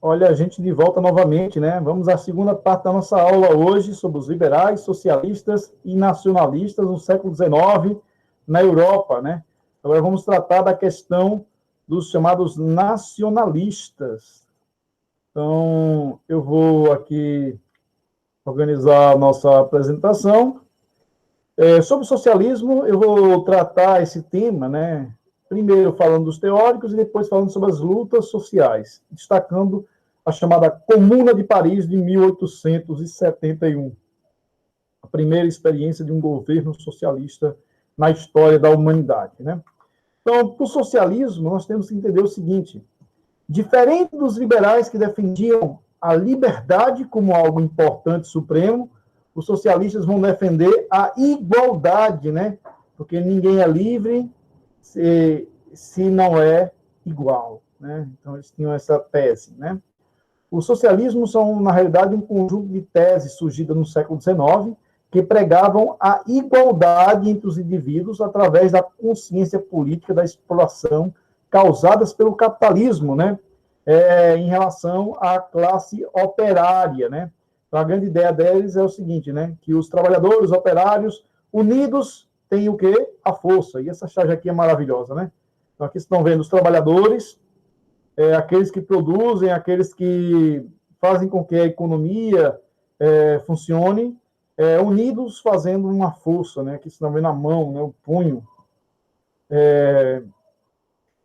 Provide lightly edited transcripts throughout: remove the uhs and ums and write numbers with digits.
Olha, a gente de volta novamente, né? Vamos à segunda parte da nossa aula hoje sobre os liberais, socialistas e nacionalistas no século XIX na Europa, né? Agora vamos tratar da questão dos chamados nacionalistas. Então, eu vou aqui organizar a nossa apresentação. Sobre o socialismo, eu vou tratar esse tema, né? Primeiro falando dos teóricos e depois falando sobre as lutas sociais, destacando a chamada Comuna de Paris de 1871, a primeira experiência de um governo socialista na história da humanidade, né? Então, para o socialismo, nós temos que entender o seguinte: diferente dos liberais que defendiam a liberdade como algo importante, supremo, os socialistas vão defender a igualdade, né? Porque ninguém é livre se não é igual, né? Então, eles tinham essa tese, né? Os socialismos são, na realidade, um conjunto de teses surgidas no século XIX que pregavam a igualdade entre os indivíduos através da consciência política da exploração causadas pelo capitalismo, né? Em relação à classe operária, né? Então, a grande ideia deles é o seguinte, né? Que os trabalhadores, operários, unidos, têm o quê? A força. E essa charge aqui é maravilhosa, né? Então, aqui estão vendo os trabalhadores, aqueles que produzem, aqueles que fazem com que a economia funcione, unidos fazendo uma força, né? Aqui estão vendo a mão, né? O punho.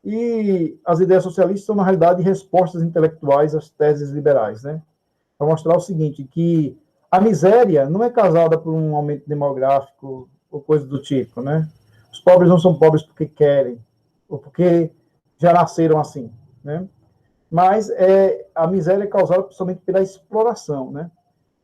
E as ideias socialistas são, na realidade, respostas intelectuais às teses liberais, né? Para mostrar o seguinte, que a miséria não é causada por um aumento demográfico ou coisa do tipo, né? Os pobres não são pobres porque querem, ou porque já nasceram assim, né? Mas a miséria é causada principalmente pela exploração, né?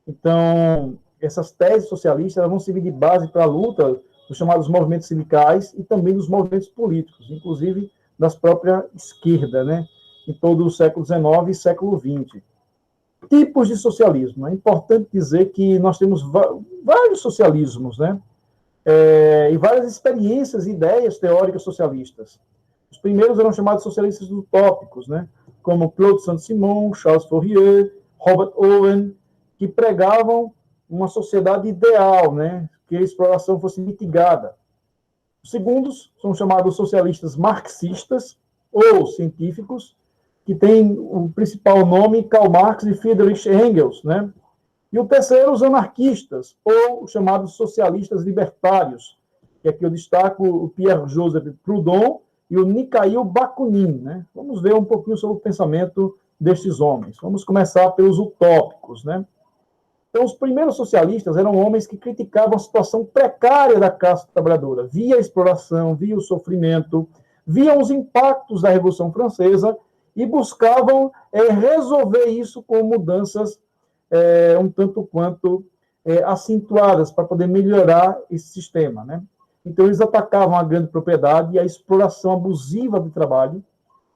Então, essas teses socialistas vão servir de base para a luta dos chamados movimentos sindicais e também dos movimentos políticos, inclusive das próprias esquerda, né? Em todo o século XIX e século XX. Tipos de socialismo. É importante dizer que nós temos vários socialismos, né? E várias experiências e ideias teóricas socialistas. Os primeiros eram chamados socialistas utópicos, né? Como Claude Saint-Simon, Charles Fourier, Robert Owen, que pregavam uma sociedade ideal, né? Que a exploração fosse mitigada. Os segundos são chamados socialistas marxistas ou científicos, que tem o principal nome Karl Marx e Friedrich Engels, né? E o terceiro, os anarquistas, ou os chamados socialistas libertários, que aqui eu destaco o Pierre-Joseph Proudhon e o Mikhail Bakunin, né? Vamos ver um pouquinho sobre o pensamento destes homens. Vamos começar pelos utópicos, né? Então, os primeiros socialistas eram homens que criticavam a situação precária da classe trabalhadora, via a exploração, via o sofrimento, viam os impactos da Revolução Francesa e buscavam resolver isso com mudanças um tanto quanto acentuadas para poder melhorar esse sistema, né? Então, eles atacavam a grande propriedade e a exploração abusiva do trabalho.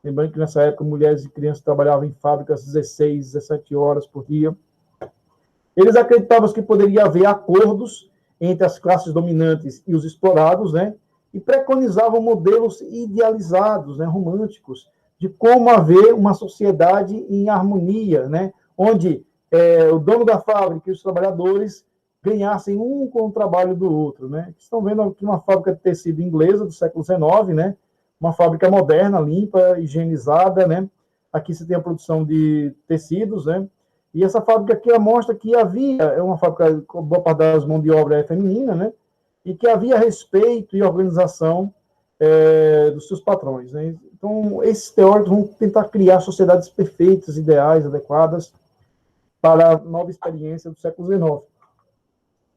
Lembrando que, nessa época, mulheres e crianças trabalhavam em fábricas 16, 17 horas por dia. Eles acreditavam que poderia haver acordos entre as classes dominantes e os explorados, né? E preconizavam modelos idealizados, né, românticos, de como haver uma sociedade em harmonia, né? Onde o dono da fábrica e os trabalhadores ganhassem um com o trabalho do outro, né? Estão vendo aqui uma fábrica de tecido inglesa do século XIX, né? Uma fábrica moderna, limpa, higienizada, né? Aqui você tem a produção de tecidos, né? E essa fábrica aqui mostra que havia, uma fábrica com boa parte das mãos de obra feminina, né? E que havia respeito e organização dos seus patrões, né? Então, esses teóricos vão tentar criar sociedades perfeitas, ideais, adequadas para a nova experiência do século XIX.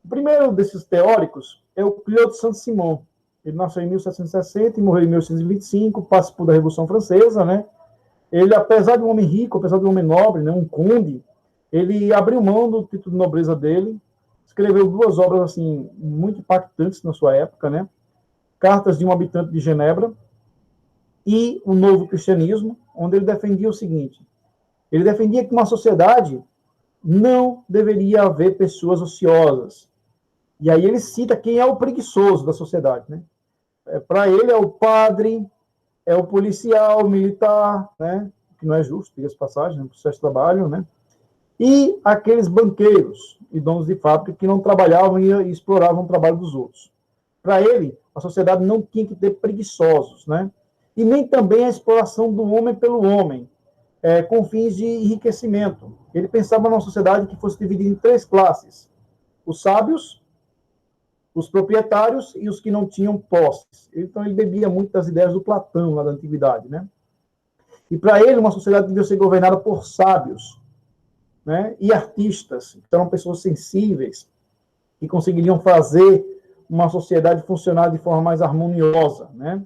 O primeiro desses teóricos é o Claude Saint-Simon. Ele nasceu em 1760 e morreu em 1825, participou da Revolução Francesa, né? Ele, apesar de um homem rico, apesar de um homem nobre, né, um conde, ele abriu mão do título de nobreza dele, escreveu duas obras assim muito impactantes na sua época, né? Cartas de um habitante de Genebra e o Novo Cristianismo, onde ele defendia o seguinte: ele defendia que uma sociedade não deveria haver pessoas ociosas. E aí ele cita quem é o preguiçoso da sociedade, né? Para ele é o padre, é o policial, o militar, né? que não é justo, diga-se de passagem, né, processo de trabalho, né? E aqueles banqueiros e donos de fábrica que não trabalhavam e exploravam o trabalho dos outros. Para ele, a sociedade não tinha que ter preguiçosos, né? E nem também a exploração do homem pelo homem, com fins de enriquecimento. Ele pensava numa sociedade que fosse dividida em 3 classes: os sábios, os proprietários e os que não tinham posses. Então, ele bebia muito das ideias do Platão, lá da antiguidade, né? E para ele, uma sociedade devia ser governada por sábios, né? E artistas, que eram pessoas sensíveis, que conseguiriam fazer uma sociedade funcionar de forma mais harmoniosa, né?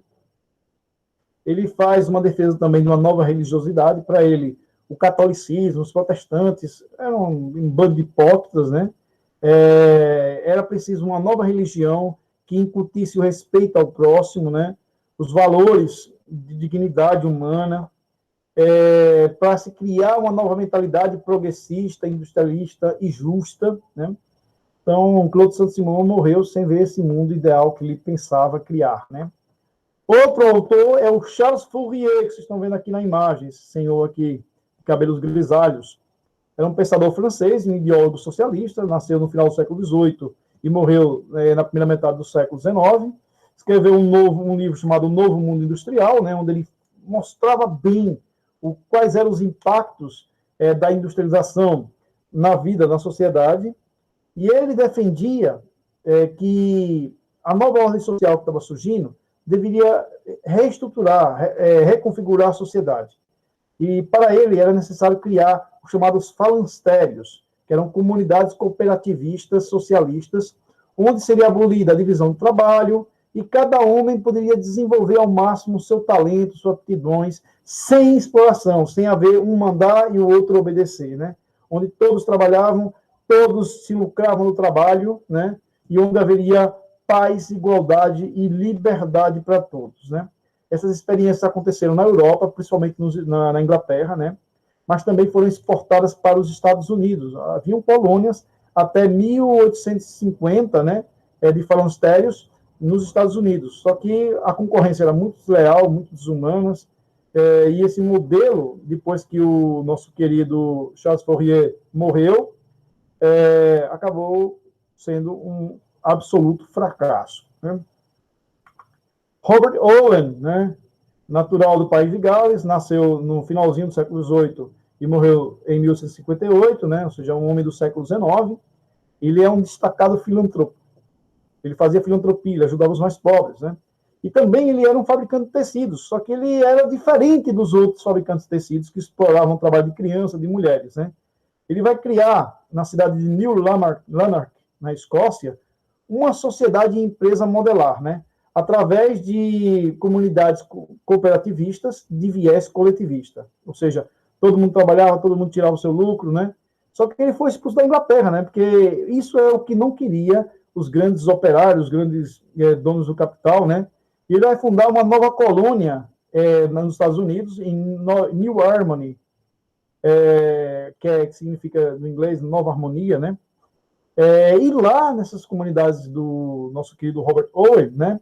Ele faz uma defesa também de uma nova religiosidade. Para ele, o catolicismo, os protestantes eram um bando de hipócritas, né? Era preciso uma nova religião que incutisse o respeito ao próximo, né? Os valores de dignidade humana, para se criar uma nova mentalidade progressista, industrialista e justa, né? Então, Claude Saint-Simon morreu sem ver esse mundo ideal que ele pensava criar, né? Outro autor é o Charles Fourier, que vocês estão vendo aqui na imagem, esse senhor aqui, de cabelos grisalhos. Era um pensador francês, um ideólogo socialista, nasceu no final do século XVIII e morreu na primeira metade do século XIX. Escreveu um livro chamado O Novo Mundo Industrial, né, onde ele mostrava bem quais eram os impactos da industrialização na vida, na sociedade. E ele defendia que a nova ordem social que estava surgindo deveria reestruturar, reconfigurar a sociedade. E, para ele, era necessário criar os chamados falancérios, que eram comunidades cooperativistas, socialistas, onde seria abolida a divisão do trabalho e cada homem poderia desenvolver ao máximo o seu talento, suas aptidões, sem exploração, sem haver um mandar e o outro obedecer, né? Onde todos trabalhavam, todos se lucravam no trabalho, né? E onde haveria paz, igualdade e liberdade para todos, né? Essas experiências aconteceram na Europa, principalmente na Inglaterra, né? Mas também foram exportadas para os Estados Unidos. Haviam colônias até 1850, né, de falancérios nos Estados Unidos. Só que a concorrência era muito desleal, muito desumana, e esse modelo, depois que o nosso querido Charles Fourier morreu, acabou sendo um absoluto fracasso, né? Robert Owen, né, natural do país de Gales, nasceu no finalzinho do século XVIII e morreu em 1858, né, ou seja, um homem do século XIX. Ele é um destacado filantropo. Ele fazia filantropia, ele ajudava os mais pobres, né? E também ele era um fabricante de tecidos, só que ele era diferente dos outros fabricantes de tecidos que exploravam o trabalho de crianças, de mulheres, né? Ele vai criar, na cidade de New Lanark, na Escócia, uma sociedade e empresa modelar, né? Através de comunidades cooperativistas de viés coletivista. Ou seja, todo mundo trabalhava, todo mundo tirava o seu lucro, né? Só que ele foi expulso da Inglaterra, né? Porque isso é o que não queria os grandes operários, os grandes donos do capital, né? E ele vai fundar uma nova colônia nos Estados Unidos, em New Harmony, que significa, no inglês, Nova Harmonia, né? E lá, nessas comunidades do nosso querido Robert Owen, né,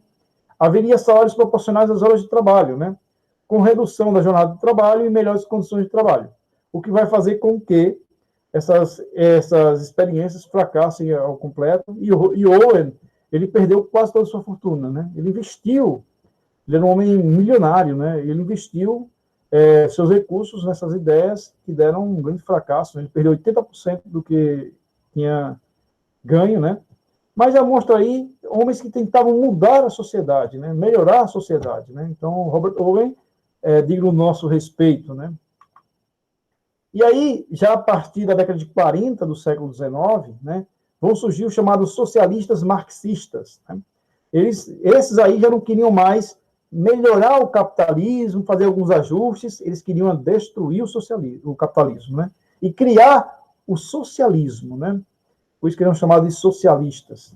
haveria salários proporcionais às horas de trabalho, né, com redução da jornada de trabalho e melhores condições de trabalho, o que vai fazer com que essas experiências fracassem ao completo. E Owen, ele perdeu quase toda a sua fortuna, né? Ele investiu, ele era um homem milionário, né? Ele investiu seus recursos nessas ideias que deram um grande fracasso, né? Ele perdeu 80% do que tinha ganho, né? Mas já mostra aí homens que tentavam mudar a sociedade, né? Melhorar a sociedade, né? Então, Robert Owen é digno do nosso respeito, né? E aí, já a partir da década de 40 do século XIX, né, vão surgir os chamados socialistas marxistas, né? Esses aí já não queriam mais melhorar o capitalismo, fazer alguns ajustes, eles queriam destruir o capitalismo, né? E criar o socialismo, né? Por isso que eram chamados de socialistas.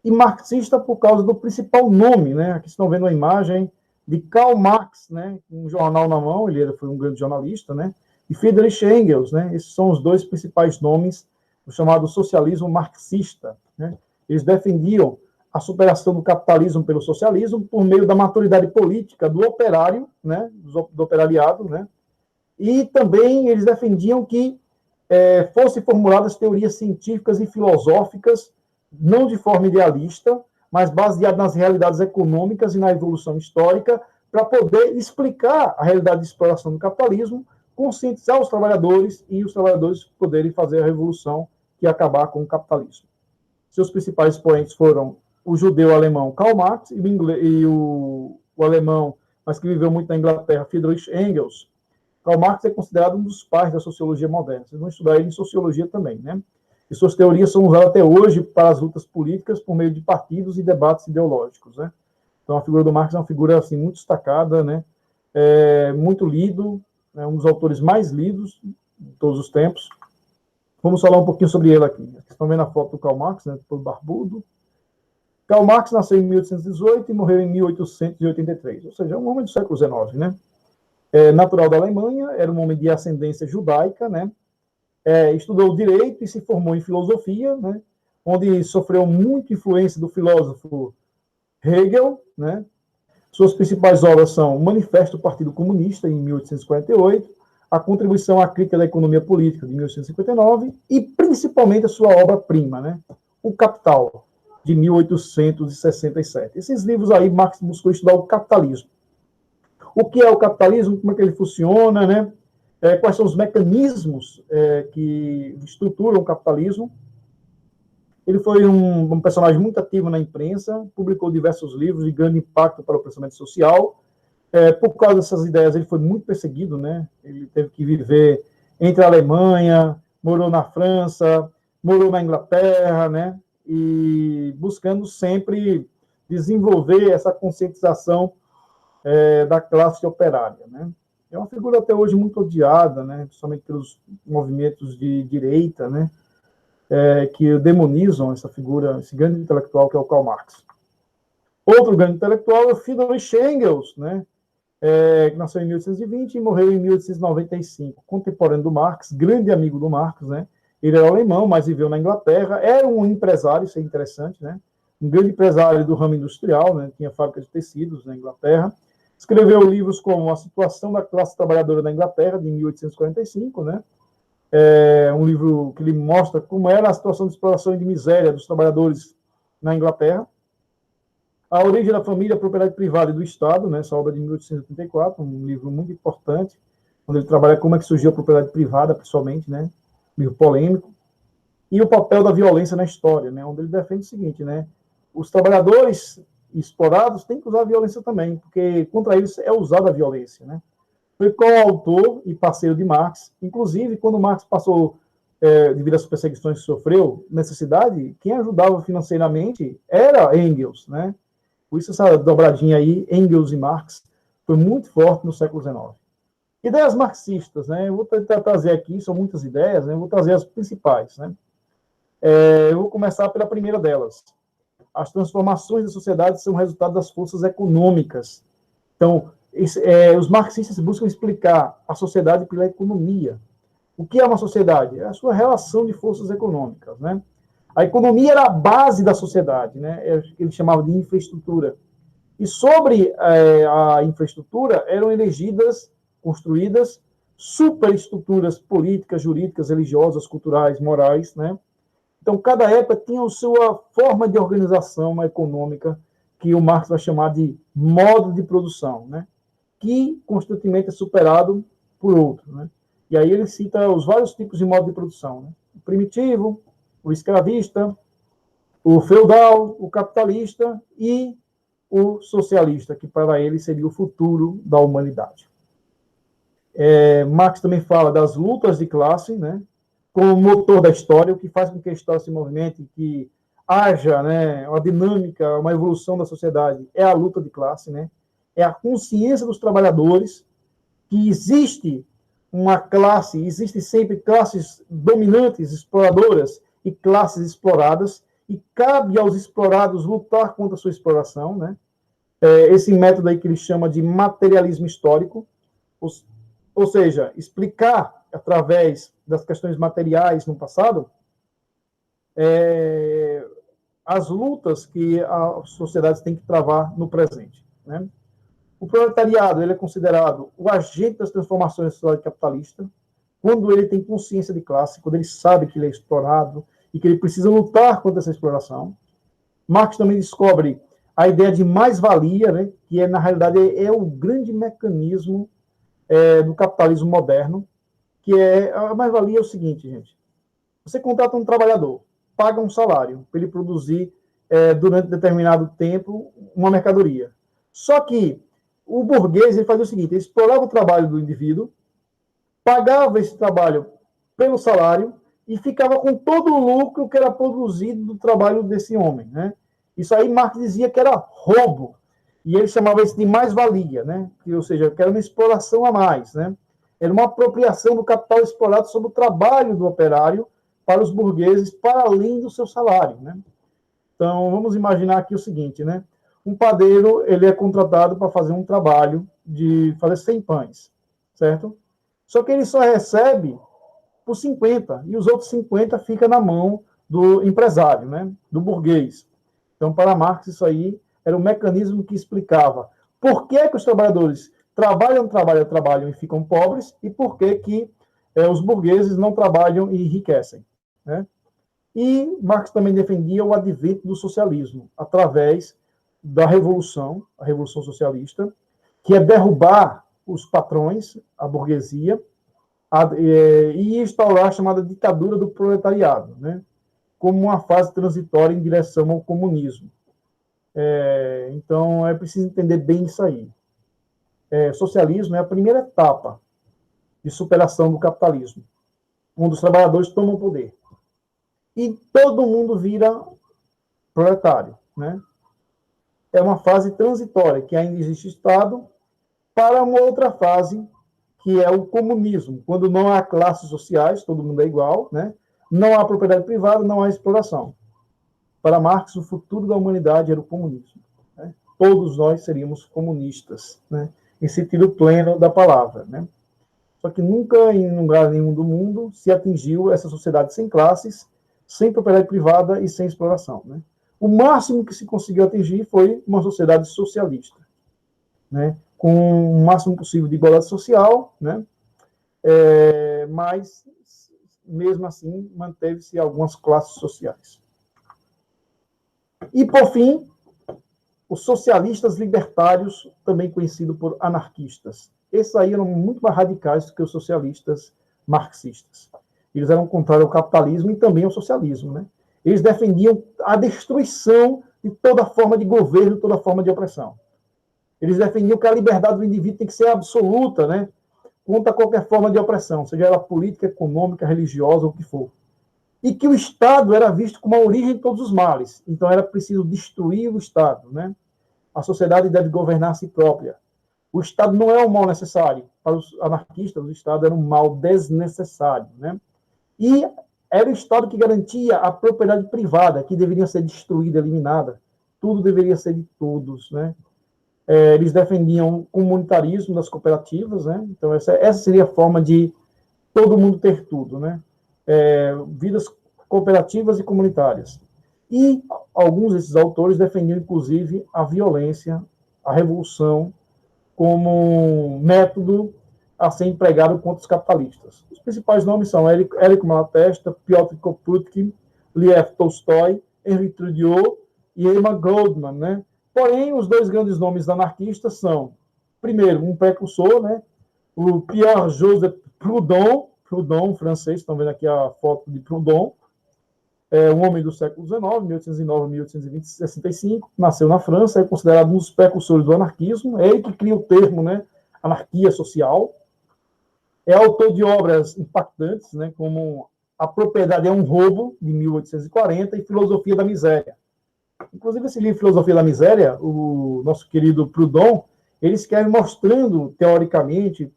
E marxista por causa do principal nome, né? Aqui estão vendo a imagem de Karl Marx, né? Um jornal na mão, ele foi um grande jornalista, né? E Friedrich Engels, né? Esses são os dois principais nomes do chamado socialismo marxista, né? Eles defendiam a superação do capitalismo pelo socialismo por meio da maturidade política do operário, né? Do operariado, né? E também eles defendiam que fossem formuladas teorias científicas e filosóficas, não de forma idealista, mas baseadas nas realidades econômicas e na evolução histórica, para poder explicar a realidade de exploração do capitalismo, conscientizar os trabalhadores e os trabalhadores poderem fazer a revolução que ia acabar com o capitalismo. Seus principais expoentes foram o judeu-alemão Karl Marx e o alemão, mas que viveu muito na Inglaterra, Friedrich Engels. Karl Marx é considerado um dos pais da sociologia moderna. Vocês vão estudar ele em sociologia também, né? E suas teorias são usadas até hoje para as lutas políticas por meio de partidos e debates ideológicos, né? Então, a figura do Marx é uma figura assim, muito destacada, né? Muito lido, é um dos autores mais lidos de todos os tempos. Vamos falar um pouquinho sobre ele aqui. Vocês estão vendo a foto do Karl Marx, né? Todo barbudo. Karl Marx nasceu em 1818 e morreu em 1883, ou seja, é um homem do século XIX, né? Natural da Alemanha, era um homem de ascendência judaica, né? Estudou direito e se formou em filosofia, né? Onde sofreu muita influência do filósofo Hegel, né? Suas principais obras são o Manifesto do Partido Comunista, em 1848, a Contribuição à Crítica da Economia Política, de 1859, e principalmente a sua obra-prima, né? O Capital, de 1867. Esses livros aí, Marx buscou estudar o capitalismo. O que é o capitalismo, como é que ele funciona, né? Quais são os mecanismos que estruturam o capitalismo. Ele foi um personagem muito ativo na imprensa, publicou diversos livros de grande impacto para o pensamento social. Por causa dessas ideias, ele foi muito perseguido, né? Ele teve que viver entre a Alemanha, morou na França, morou na Inglaterra, né? E buscando sempre desenvolver essa conscientização da classe operária, né? É uma figura até hoje muito odiada, né? Principalmente pelos movimentos de direita, né? Que demonizam essa figura, esse grande intelectual que é o Karl Marx. Outro grande intelectual é o Friedrich Engels, né? Que nasceu em 1820 e morreu em 1895, contemporâneo do Marx, grande amigo do Marx, né? Ele era alemão, mas viveu na Inglaterra, era um empresário, isso é interessante, né? Um grande empresário do ramo industrial, né? Tinha fábrica de tecidos na Inglaterra. Escreveu livros como A Situação da Classe Trabalhadora da Inglaterra, de 1845, né? Um livro que ele mostra como era a situação de exploração e de miséria dos trabalhadores na Inglaterra. A Origem da Família, a Propriedade Privada e do Estado, né? Essa obra de 1884, um livro muito importante, onde ele trabalha como é que surgiu a propriedade privada, principalmente, né? Um livro polêmico. E o papel da violência na história, né? Onde ele defende o seguinte, né? Os trabalhadores explorados têm que usar a violência também, porque contra eles é usada a violência, né? Foi coautor e parceiro de Marx. Inclusive, quando Marx passou, devido às perseguições que sofreu, necessidade, quem ajudava financeiramente era Engels, né? Por isso essa dobradinha aí, Engels e Marx, foi muito forte no século XIX. Ideias marxistas, né? Eu vou tentar trazer aqui, são muitas ideias, né? Eu vou trazer as principais, né? Eu vou começar pela primeira delas. As transformações da sociedade são resultado das forças econômicas. Então, os marxistas buscam explicar a sociedade pela economia. O que é uma sociedade? É a sua relação de forças econômicas, né? A economia era a base da sociedade, né? Eles chamavam de infraestrutura. E sobre a infraestrutura eram construídas superestruturas políticas, jurídicas, religiosas, culturais, morais, né? Então, cada época tinha a sua forma de organização econômica, que o Marx vai chamar de modo de produção, né? Que constantemente é superado por outro, né? E aí ele cita os vários tipos de modo de produção, né? O primitivo, o escravista, o feudal, o capitalista e o socialista, que para ele seria o futuro da humanidade. Marx também fala das lutas de classe, né? Como motor da história, o que faz com que a história se movimente, que haja, né, uma dinâmica, uma evolução da sociedade, é a luta de classe, né? É a consciência dos trabalhadores que existe uma classe, existe sempre classes dominantes, exploradoras e classes exploradas, e cabe aos explorados lutar contra a sua exploração, né? Esse método aí que ele chama de materialismo histórico, ou seja, explicar através das questões materiais no passado as lutas que as sociedades têm que travar no presente, né? O proletariado ele é considerado o agente das transformações da sociedade capitalista, quando ele tem consciência de classe, quando ele sabe que ele é explorado e que ele precisa lutar contra essa exploração. Marx também descobre a ideia de mais-valia, né, que na realidade é o grande mecanismo do capitalismo moderno, que a mais-valia é o seguinte, gente. Você contrata um trabalhador, paga um salário para ele produzir durante determinado tempo uma mercadoria. Só que o burguês ele fazia o seguinte, ele explorava o trabalho do indivíduo, pagava esse trabalho pelo salário e ficava com todo o lucro que era produzido do trabalho desse homem, né? Isso aí Marx dizia que era roubo, e ele chamava isso de mais-valia, né? Ou seja, que era uma exploração a mais, né? Era uma apropriação do capital explorado sobre o trabalho do operário para os burgueses, para além do seu salário, né? Então, vamos imaginar aqui o seguinte, né? Um padeiro, ele é contratado para fazer um trabalho de fazer 100 pães, certo? Só que ele só recebe por 50, e os outros 50 ficam na mão do empresário, né? Do burguês. Então, para Marx, isso aí era um mecanismo que explicava por que os trabalhadores trabalham e ficam pobres, e por que os burgueses não trabalham e enriquecem, né? E Marx também defendia o advento do socialismo, através da revolução, a Revolução Socialista, que é derrubar os patrões, a burguesia, e instaurar a chamada ditadura do proletariado, né, como uma fase transitória em direção ao comunismo. Então, é preciso entender bem isso aí. Socialismo é a primeira etapa de superação do capitalismo, onde os trabalhadores tomam poder. E todo mundo vira proletário, né? É uma fase transitória, que ainda existe Estado, para uma outra fase, que é o comunismo, quando não há classes sociais, todo mundo é igual, né? Não há propriedade privada, não há exploração. Para Marx, o futuro da humanidade era o comunismo, né? Todos nós seríamos comunistas, né? Em sentido pleno da palavra, né? Só que nunca, em lugar nenhum do mundo, se atingiu essa sociedade sem classes, sem propriedade privada e sem exploração, né? O máximo que se conseguiu atingir foi uma sociedade socialista, né? Com o máximo possível de igualdade social, né? Mas, mesmo assim, manteve-se algumas classes sociais. E, por fim, os socialistas libertários, também conhecidos por anarquistas. Esses aí eram muito mais radicais do que os socialistas marxistas. Eles eram contrários ao capitalismo e também ao socialismo, né? Eles defendiam a destruição de toda forma de governo, toda forma de opressão. Eles defendiam que a liberdade do indivíduo tem que ser absoluta, né? Contra qualquer forma de opressão, seja ela política, econômica, religiosa, ou o que for. E que o Estado era visto como a origem de todos os males. Então era preciso destruir o Estado, né? A sociedade deve governar a si própria. O Estado não é um mal necessário. Para os anarquistas, o Estado era um mal desnecessário, né? E era o Estado que garantia a propriedade privada, que deveria ser destruída, eliminada. Tudo deveria ser de todos, né? Eles defendiam o comunitarismo das cooperativas, né? Então, essa seria a forma de todo mundo ter tudo, né? Vidas cooperativas e comunitárias. E alguns desses autores defendiam, inclusive, a violência, a revolução, como método a ser empregado contra os capitalistas. Os principais nomes são Érico Malatesta, Piotr Kropotkin, Lev Tolstói, Henri Trudeau e Emma Goldman, né? Porém, os dois grandes nomes anarquistas são, primeiro, um precursor, né? O Pierre-Joseph Proudhon, francês, estão vendo aqui a foto de Proudhon, um homem do século XIX, 1809 a 1865, nasceu na França, é considerado um dos precursores do anarquismo, é ele que cria o termo, né, anarquia social. É autor de obras impactantes, né, como A Propriedade é um Roubo, de 1840, e Filosofia da Miséria. Inclusive, esse livro, Filosofia da Miséria, o nosso querido Proudhon, ele escreve mostrando, teoricamente,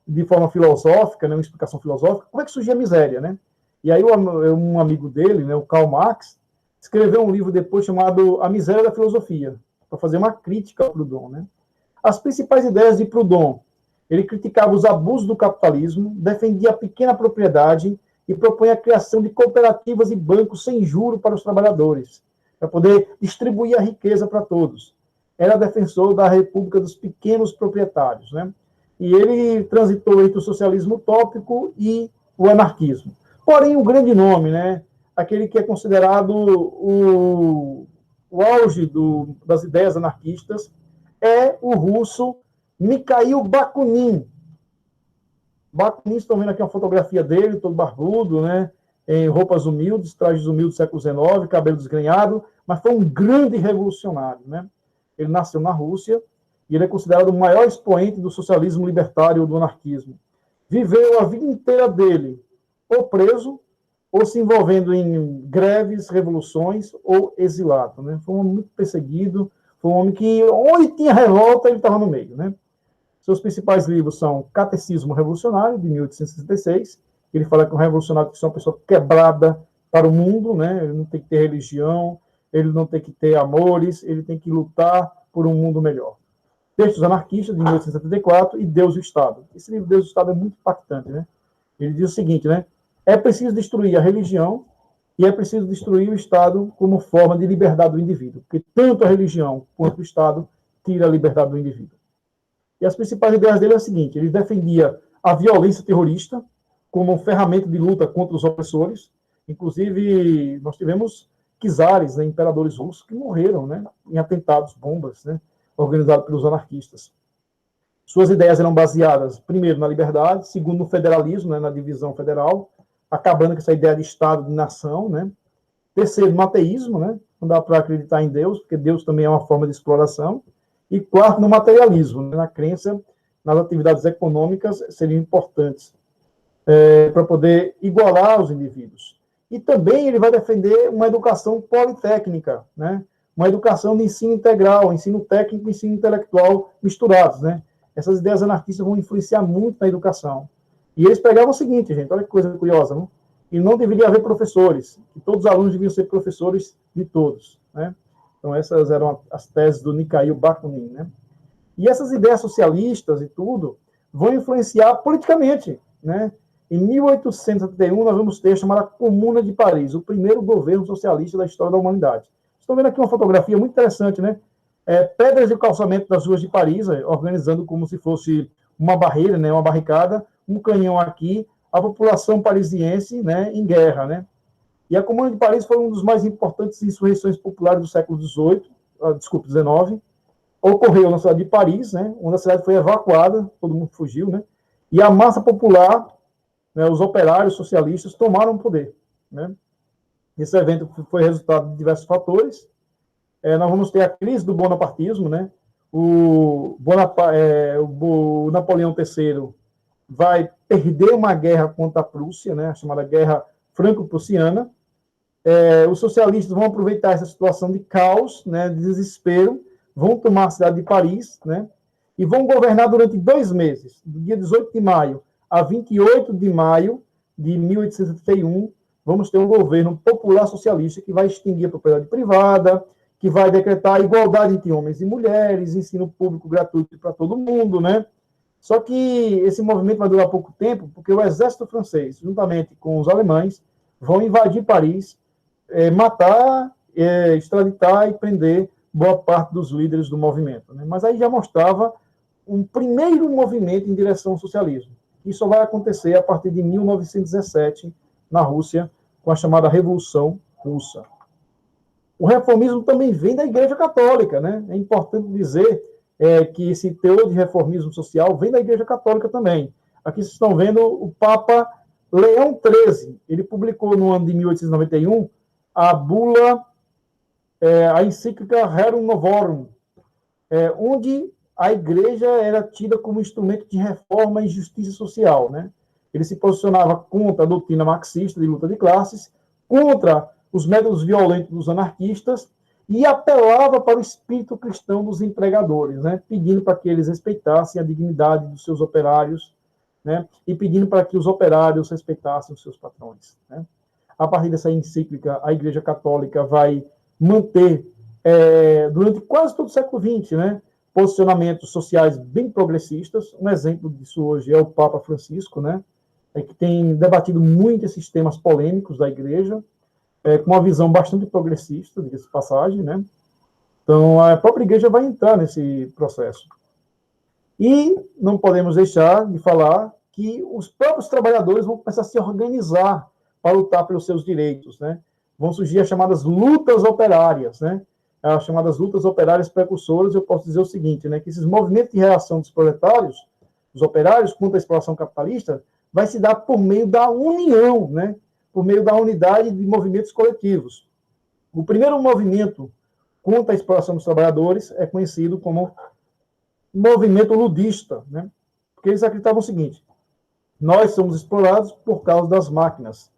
de forma filosófica, né, uma explicação filosófica, como é que surgia a miséria, né? E aí um amigo dele, né, o Karl Marx, escreveu um livro depois chamado A Miséria da Filosofia, para fazer uma crítica ao Proudhon, né? As principais ideias de Proudhon: ele criticava os abusos do capitalismo, defendia a pequena propriedade e propunha a criação de cooperativas e bancos sem juro para os trabalhadores, para poder distribuir a riqueza para todos. era defensor da República dos Pequenos Proprietários, né? E ele transitou entre o socialismo utópico e o anarquismo. Porém, o grande nome, né? Aquele que é considerado o auge das ideias anarquistas, é o russo Mikhail Bakunin. Bakunin, estão vendo aqui uma fotografia dele, todo barbudo, né? Em roupas humildes, trajes humildes do século XIX, cabelo desgrenhado, mas foi um grande revolucionário, né? Ele nasceu na Rússia e ele é considerado o maior expoente do socialismo libertário ou do anarquismo. Viveu a vida inteira dele ou preso, ou se envolvendo em greves, revoluções, ou exilado, né? Foi um homem muito perseguido, foi um homem que, onde tinha revolta, ele estava no meio, né? Seus principais livros são Catecismo Revolucionário, de 1866. Ele fala que um revolucionário tem que ser uma pessoa quebrada para o mundo, né? Ele não tem que ter religião, ele não tem que ter amores, ele tem que lutar por um mundo melhor. Textos Anarquistas, de 1874, e Deus e o Estado. Esse livro, Deus e o Estado, é muito impactante, né? Ele diz o seguinte, né? É preciso destruir a religião e é preciso destruir o Estado como forma de liberdade do indivíduo, porque tanto a religião quanto o Estado tira a liberdade do indivíduo. E as principais ideias dele é a seguinte: ele defendia a violência terrorista como ferramenta de luta contra os opressores. Inclusive, nós tivemos czares, né, imperadores russos, que morreram, né, em atentados, bombas, né, organizados pelos anarquistas. Suas ideias eram baseadas, primeiro, na liberdade, segundo, no federalismo, né, na divisão federal, acabando com essa ideia de Estado, de nação, né. Terceiro, no ateísmo, né, não dá para acreditar em Deus, porque Deus também é uma forma de exploração. E quarto, no materialismo, né, na crença nas atividades econômicas seriam importantes para poder igualar os indivíduos. E também ele vai defender uma educação politécnica, né, uma educação de ensino integral, ensino técnico e ensino intelectual misturados, né. Essas ideias anarquistas vão influenciar muito na educação. E eles pegavam o seguinte, gente, olha que coisa curiosa, né? E não deveria haver professores, que todos os alunos deviam ser professores de todos, né? Então, essas eram as teses do Mikhail Bakunin, né? E essas ideias socialistas e tudo vão influenciar politicamente, né? Em 1871, nós vamos ter a chamada Comuna de Paris, o primeiro governo socialista da história da humanidade. Estão vendo aqui uma fotografia muito interessante, né? Pedras de calçamento das ruas de Paris, organizando como se fosse uma barreira, né? Uma barricada, um canhão aqui, a população parisiense, né? Em guerra, né? E a Comuna de Paris foi uma das mais importantes insurreições populares do século XIX, ocorreu na cidade de Paris, né, onde a cidade foi evacuada, todo mundo fugiu, né, e a massa popular, né, os operários socialistas tomaram o poder, né. Esse evento foi resultado de diversos fatores. Nós vamos ter a crise do bonapartismo, né, o Napoleão III vai perder uma guerra contra a Prússia, né, a chamada Guerra Franco-Prussiana. Os socialistas vão aproveitar essa situação de caos, né, de desespero, vão tomar a cidade de Paris, né, e vão governar durante 2 meses, do dia 18 de maio a 28 de maio de 1871, vamos ter um governo popular socialista que vai extinguir a propriedade privada, que vai decretar a igualdade entre homens e mulheres, ensino público gratuito para todo mundo, né? Só que esse movimento vai durar pouco tempo, porque o exército francês, juntamente com os alemães, vão invadir Paris, matar, extraditar e prender boa parte dos líderes do movimento, né? Mas aí já mostrava um primeiro movimento em direção ao socialismo. Isso só vai acontecer a partir de 1917, na Rússia, com a chamada Revolução Russa. O reformismo também vem da Igreja Católica, né? É importante dizer que esse teor de reformismo social vem da Igreja Católica também. Aqui vocês estão vendo o Papa Leão XIII. Ele publicou no ano de 1891 a bula, a encíclica Rerum Novorum, onde a Igreja era tida como instrumento de reforma e justiça social, né? Ele se posicionava contra a doutrina marxista de luta de classes, contra os métodos violentos dos anarquistas e apelava para o espírito cristão dos empregadores, né? Pedindo para que eles respeitassem a dignidade dos seus operários, né? E pedindo para que os operários respeitassem os seus patrões, né? A partir dessa encíclica, a Igreja Católica vai manter, durante quase todo o século XX, né, posicionamentos sociais bem progressistas. Um exemplo disso hoje é o Papa Francisco, né, que tem debatido muito esses temas polêmicos da Igreja, com uma visão bastante progressista, diga-se de passagem, né. Então, a própria igreja vai entrar nesse processo. E não podemos deixar de falar que os próprios trabalhadores vão começar a se organizar para lutar pelos seus direitos, né? Vão surgir as chamadas lutas operárias, né? As chamadas lutas operárias precursoras. Eu posso dizer o seguinte, né? Que esses movimentos de reação dos proletários, dos operários contra a exploração capitalista, vai se dar por meio da união, né? Por meio da unidade de movimentos coletivos. O primeiro movimento contra a exploração dos trabalhadores é conhecido como movimento ludista, né? Porque eles acreditavam o seguinte: nós somos explorados por causa das máquinas.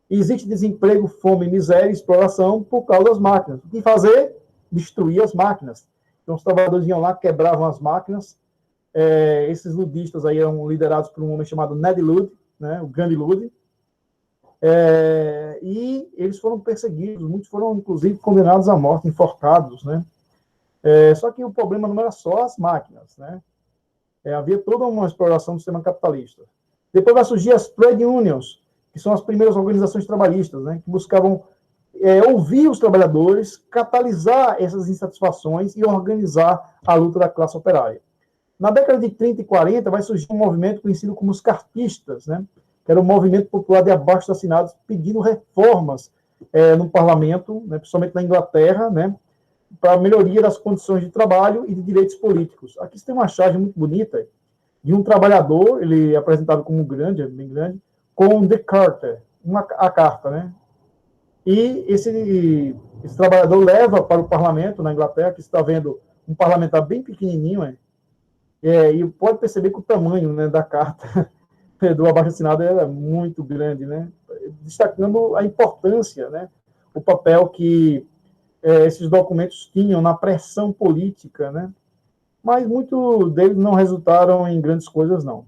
Existe desemprego, fome, miséria e exploração por causa das máquinas. O que fazer? Destruir as máquinas. Então, os trabalhadores iam lá, quebravam as máquinas. Esses ludistas aí eram liderados por um homem chamado Ned Ludd, né? O grande Ludd. E eles foram perseguidos, muitos foram, inclusive, condenados à morte, enforcados, né? Só que o problema não era só as máquinas, né? Havia toda uma exploração do sistema capitalista. Depois vai surgir as trade unions, que são as primeiras organizações trabalhistas, né? Que buscavam ouvir os trabalhadores, catalisar essas insatisfações e organizar a luta da classe operária. Na década de 30 e 40 vai surgir um movimento conhecido como os cartistas, né? Que era um movimento popular de abaixo-assinados pedindo reformas no parlamento, né? Principalmente na Inglaterra, né? Para a melhoria das condições de trabalho e de direitos políticos. Aqui você tem uma charge muito bonita de um trabalhador, ele é apresentado como grande, bem grande, com The Carter, a carta, né? E esse trabalhador leva para o parlamento na Inglaterra, que está vendo um parlamentar bem pequenininho, e pode perceber que o tamanho, né, da carta do abaixo-assinado era muito grande, né? Destacando a importância, né? O papel que esses documentos tinham na pressão política, né? Mas muitos deles não resultaram em grandes coisas, não.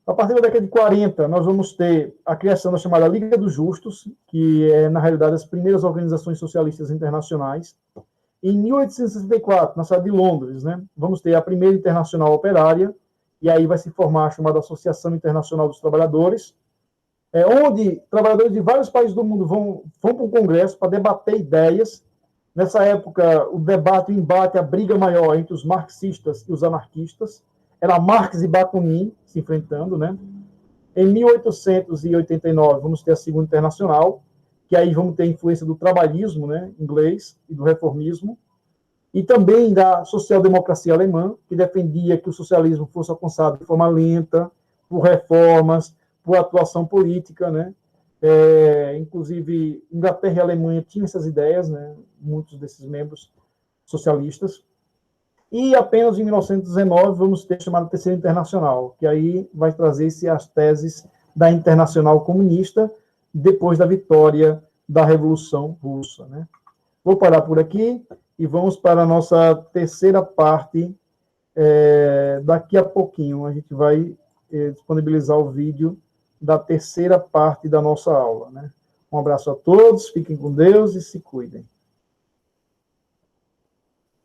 A partir da década de 40, nós vamos ter a criação da chamada Liga dos Justos, que é, na realidade, as primeiras organizações socialistas internacionais. Em 1864, na cidade de Londres, né, vamos ter a primeira Internacional Operária, e aí vai se formar a chamada Associação Internacional dos Trabalhadores, onde trabalhadores de vários países do mundo vão para o Congresso para debater ideias. Nessa época, o debate, o embate, a briga maior entre os marxistas e os anarquistas era Marx e Bakunin se enfrentando, né? Em 1889, vamos ter a Segunda Internacional, que aí vamos ter a influência do trabalhismo, né, inglês, e do reformismo, e também da social-democracia alemã, que defendia que o socialismo fosse alcançado de forma lenta, por reformas, por atuação política, né? Inclusive, Inglaterra e Alemanha tinham essas ideias, né? Muitos desses membros socialistas. E apenas em 1919 vamos ter a chamada Terceira Internacional, que aí vai trazer-se as teses da Internacional Comunista depois da vitória da Revolução Russa, né? Vou parar por aqui e vamos para a nossa terceira parte. Daqui a pouquinho a gente vai disponibilizar o vídeo da terceira parte da nossa aula, né? Um abraço a todos, fiquem com Deus e se cuidem.